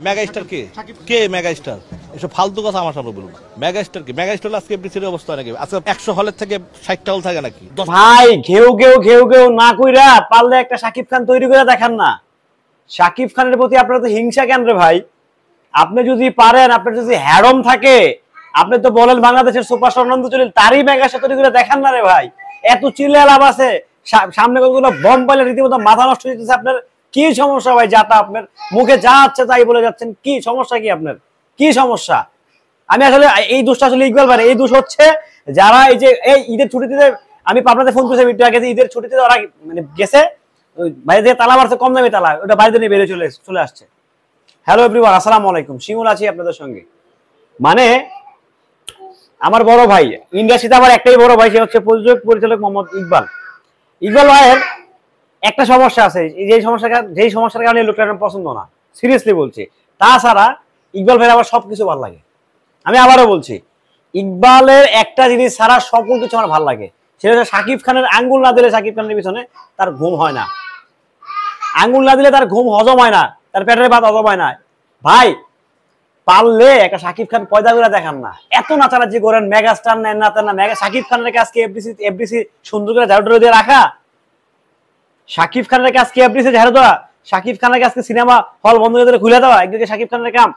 Megastar কে কে megastar এসব ফালতু কথা আমার সামনে বলুন। মেগাস্টার কি? মেগাস্টার আজকে এফডিসির অবস্থা নাকি? আজকে 100 হলের থেকে 60টা হল থাকে নাকি? ভাই ঘেউ ঘেউ না কইরা পারলে একটা শাকিব খান তৈরি করে দেখান না। শাকিব খানের প্রতি আপনার তো হিংসা কেন রে ভাই? আপনি যদি পারেন, আপনার যদি হ্যারম থাকে, আপনি তো বলেন বাংলাদেশের সুপারস্টার নন্দ চলিল তারই মেগাস্টার তৈরি করে দেখান না রে ভাই। এত চিল্লা লাভ আছে, সামনে কতগুলো বম পাইলে রীতিমতো মাথা নষ্ট হয়ে যেতেছে। আপনার কি সমস্যা ভাই? যাতা আপনার মুখে যা আছে তাই বলে যাচ্ছেন, কি সমস্যা? কি আপনার কি সমস্যা? আমি আসলে এই দোষটা আসলে ইকবাল ভাই, এই দোষ হচ্ছে যারা এই যে এই ঈদের ছুটিতে, আমি আপনাদের ফোন করেছি একটু আগে, ঈদের ছুটিতে ওরা মানে গেছে বাইরে থেকে তালা মারছে, কম দামি তালা, ওটা বাড়িতে নিয়ে বেরিয়ে চলে আসছে। হ্যালো এভরিওয়ান, আসসালামু আলাইকুম, শিমুল আছি আপনাদের সঙ্গে। মানে আমার বড় ভাই ইন্ডাস্ট্রিতে, আমার একটাই বড় ভাই, সে হচ্ছে প্রযোজক পরিচালক মোহাম্মদ ইকবাল। ইকবাল ভাইয়ের একটা সমস্যা আছে, যেই সমস্যার কারণে লোকটা আমার পছন্দ না, সিরিয়াসলি বলছি। তাছাড়া ইকবাল ভাইয়ের আবার সবকিছু ভালো লাগে। আমি আবারও বলছি, ইকবালের একটা জিনিস ছাড়া সকল কিছু আমার ভালো লাগে, সেটা হচ্ছে শাকিব খানের আঙ্গুল না দিলে শাকিব খানের পিছনে তার ঘুম হয় না। আঙ্গুল না দিলে তার ঘুম হজম হয় না, তার পেটের ভাত হজম হয় না। ভাই পারলে একটা শাকিব খান পয়দা করে দেখান না, এত নাচানাচি করেন, মেগাস্টার নেন না, না মেগা শাকিব খানের কাছে এফডিসি সুন্দর করে ঝাড়ু দিয়ে রাখা, শাকিব খানের কাছে এফডিসি ঝাড়ু দেওয়া, শাকিব খানের কাছে সিনেমা হল বন্ধ করে খুলে দেওয়া, একদিকে শাকিব খানের কাম।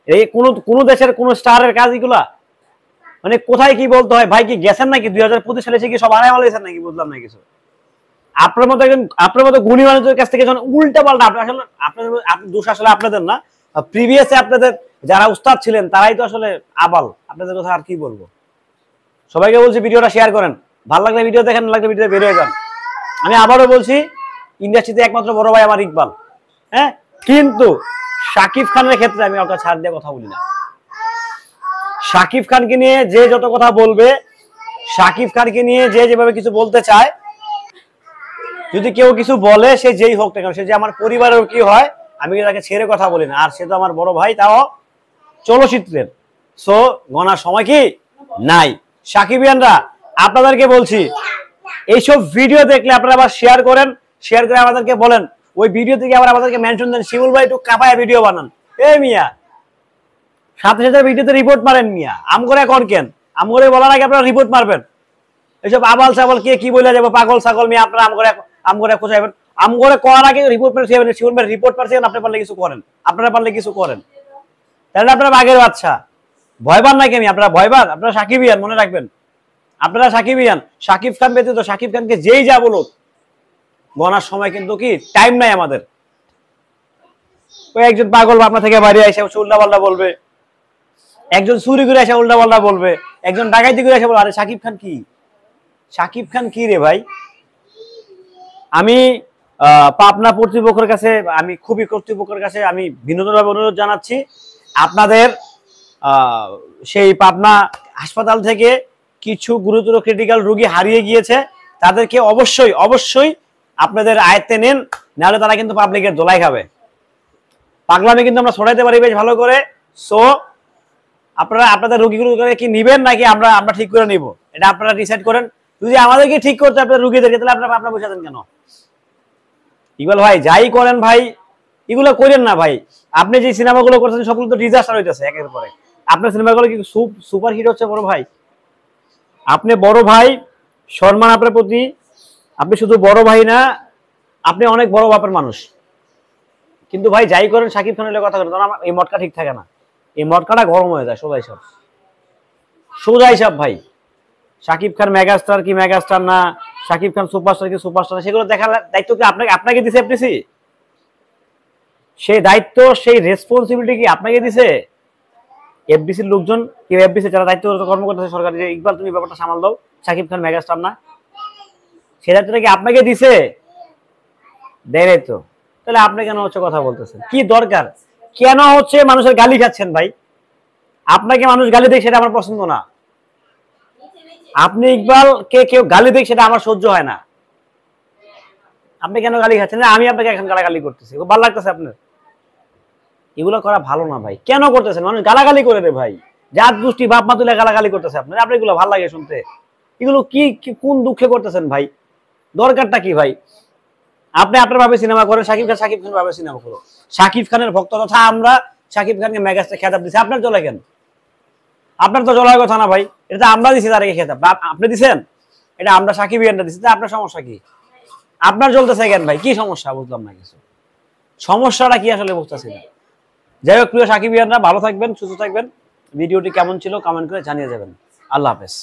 এই কোন দেশের কোন স্টারের কাজ এগুলা? মানে কোথায় কি বলতে হয় ভাই? কি গেছেন নাকি 2025 সালে এসে কি সব আড়াই মালাইছেন নাকি? বুঝলাম না কিছু। আপনার মতো গুণী মানুষের কাছ থেকে যখন উল্টা পাল্টা, আপনাদের দোষ আসলে আপনাদের না, প্রিভিয়াসে আপনাদের যারা উস্তাদ ছিলেন তারাই তো আসলে আবাল। আপনাদের কথা আর কি বলবো। সবাইকে বলছি ভিডিওটা শেয়ার করেন, ভালো লাগলে ভিডিও দেখেন, না লাগলে ভিডিও বের হয়ে যান। আমি আবারও বলছি, ইন্ডাস্ট্রিতে একমাত্র বড় ভাই আমার ইকবাল, হ্যাঁ। কিন্তু শাকিব খানের ক্ষেত্রে আমি ওটা ছাড় দিয়ে কথা বলি না। শাকিব খানকে নিয়ে যে যত কথা বলবে, শাকিব খানকে নিয়ে যে যেভাবে কিছু বলতে চায়, যদি কেউ কিছু বলে, সে যেই হোক না কেন, সে যে আমার পরিবারের কি হয়, আমি তাকে ছেড়ে কথা বলি না। আর সে তো আমার বড় ভাই, তাও চলচ্চিত্রের। সো গনার সময় কি নাই। সাকিবিয়ানরা আপনাদেরকে বলছি, এইসব ভিডিও দেখলে আপনারা আবার শেয়ার করেন, শেয়ার করে আমাদেরকে বলেন, ওই ভিডিও থেকে আবার আমাদেরকে মেনশন দেন, শিমুল ভাই একটু কাপায়া ভিডিও বানান। এই মিয়া সাথে সাথে ভিডিওতে রিপোর্ট মারেন মিয়া, আমগরে কর কেন? আমগরে বলার আগে আপনারা রিপোর্ট মারবেন। এইসব আবাল ছাগল কে কি বলে যাবো, পাগল ছাগল মিয়া, আপনারা আমগরে খোঁজাইবেন। আমগরে করার আগে রিপোর্ট পাঠিয়ে শিমুল ভাই রিপোর্ট পাঠিয়েছেন, আপনি পারলে কিছু করেন, আপনারা পারলে কিছু করেন। তাহলে আপনারা বাঘের বাচ্চা, ভয় পান নাকি? আমি আপনারা ভয় পান? আপনারা সাকিবিয়ান, মনে রাখবেন, আপনারা সাকিবিয়ান। শাকিব খান ব্যতীত শাকিব খানকে যেই যা বলুক, গনার সময় কিন্তু কি টাইম নাই আমাদের। ওই একজন পাগল আপনার থেকে বাইরে এসে উল্টা পাল্টা বলবে, একজন চুরি করে এসে উল্টা পাল্টা বলবে, একজন ডাকাইতি করে এসে বলবে। আরে শাকিব খান কি? শাকিব খান কি রে ভাই? আমি পাবনা কর্তৃপক্ষের কাছে, আমি খুবই কর্তৃপক্ষের কাছে আমি বিনোদনভাবে অনুরোধ জানাচ্ছি, আপনাদের সেই পাবনা হাসপাতাল থেকে কিছু গুরুতর ক্রিটিক্যাল রোগী হারিয়ে গিয়েছে, তাদেরকে অবশ্যই অবশ্যই আপনাদের আয়ত্তে নেন, নাহলে তারা কিন্তু পাবলিকের দোলাই খাবে। পাগলামি কিন্তু আমরা ছড়াইতে পারি বেশ ভালো করে। সো আপনারা আপনাদের রোগীগুলো কি নিবেন নাকি আমরা ঠিক করে নিব, এটা আপনারা ডিসাইড করেন। যদি আমাদেরকে ঠিক করতে আপনার রোগীদেরকে, তাহলে আপনারা বসে দেন কেন? ইকবাল ভাই যাই করেন ভাই, এগুলো করেন না ভাই। আপনি যে সিনেমাগুলো করছেন সবগুলো তো ডিজাস্টার হইতেছে একের পরে। আপনার সিনেমাগুলো কি সুপার হিট হচ্ছে বড় ভাই? আপনি বড় ভাই, সম্মান আপনার প্রতি। আপনি শুধু বড় ভাই না, আপনি অনেক বড় বাপের মানুষ। কিন্তু ভাই যাই করেন শাকিব খানের কথা করেন, তখন এই মটকা ঠিক থাকে না, এই মটকাটা গরম হয়ে যায়। সোজা হিসাব ভাই। শাকিব খান মেগাস্টার কি মেগাস্টার না, শাকিব খান সুপারস্টার কি সুপারস্টার, সেগুলো দেখার দায়িত্ব কি আপনাকে দিছে এফডিসি? সেই দায়িত্ব, সেই রেসপন্সিবিলিটি কি আপনাকে দিছে এফডিসির লোকজন? কি এফডিসি যারা দায়িত্ব কর্ম করতেছে সরকারি, যে ইকবাল তুমি ব্যাপারটা সামাল দাও, শাকিব খান মেগাস্টার না, সেই দায়িত্বটা কি আপনাকে দিছে? দেয় তো। তাহলে আপনি কেন হচ্ছে কথা বলতেছেন? কি দরকার? কেন হচ্ছে মানুষের গালি খাচ্ছেন ভাই? আপনাকে মানুষ গালি দেয় সেটা আমার পছন্দ না। আপনি ইকবালকে কেউ গালি দেয় সেটা আমার সহ্য হয় না। আপনি কেন গালি খাচ্ছেন? আমি আপনাকে এখন গালাগালি করতেছি, ভালো লাগতেছে আপনার? এগুলো করা ভালো না ভাই। কেন করতেছেন? মানুষ গালাগালি করে রে ভাই, জাত গোষ্ঠী বাপ মা তুলে গালাগালি করতেছে আপনার এগুলো ভালো লাগে শুনতে? এগুলো কি কোন দুঃখে করতেছেন ভাই? দরকারটা কি ভাই? আপনি আপনার ভাবে সিনেমা করেন, শাকিব খান ভাবে সিনেমা করো। শাকিব খানের ভক্ত তথা আমরা শাকিব খানকে মেগাস্টার খেতাব দিছি, আপনার জ্বলে কেন? আপনার তো জ্বলার কথা না ভাই, এটা আমরা দিছি তারকে খেতাব, আপনি দিছেন? এটা আমরা সাকিবিয়ানরা দিছি, আপনার সমস্যা কি? আপনার জ্বলতেছে কেন ভাই? কি সমস্যা বুঝলাম না কিছু, সমস্যাটা কি আসলে বুঝতেছি না। যাই হোক প্রিয় সাকিবিয়ানরা, ভালো থাকবেন, সুস্থ থাকবেন। ভিডিওটি কেমন ছিল কমেন্ট করে জানিয়ে যাবেন। আল্লাহ হাফেজ।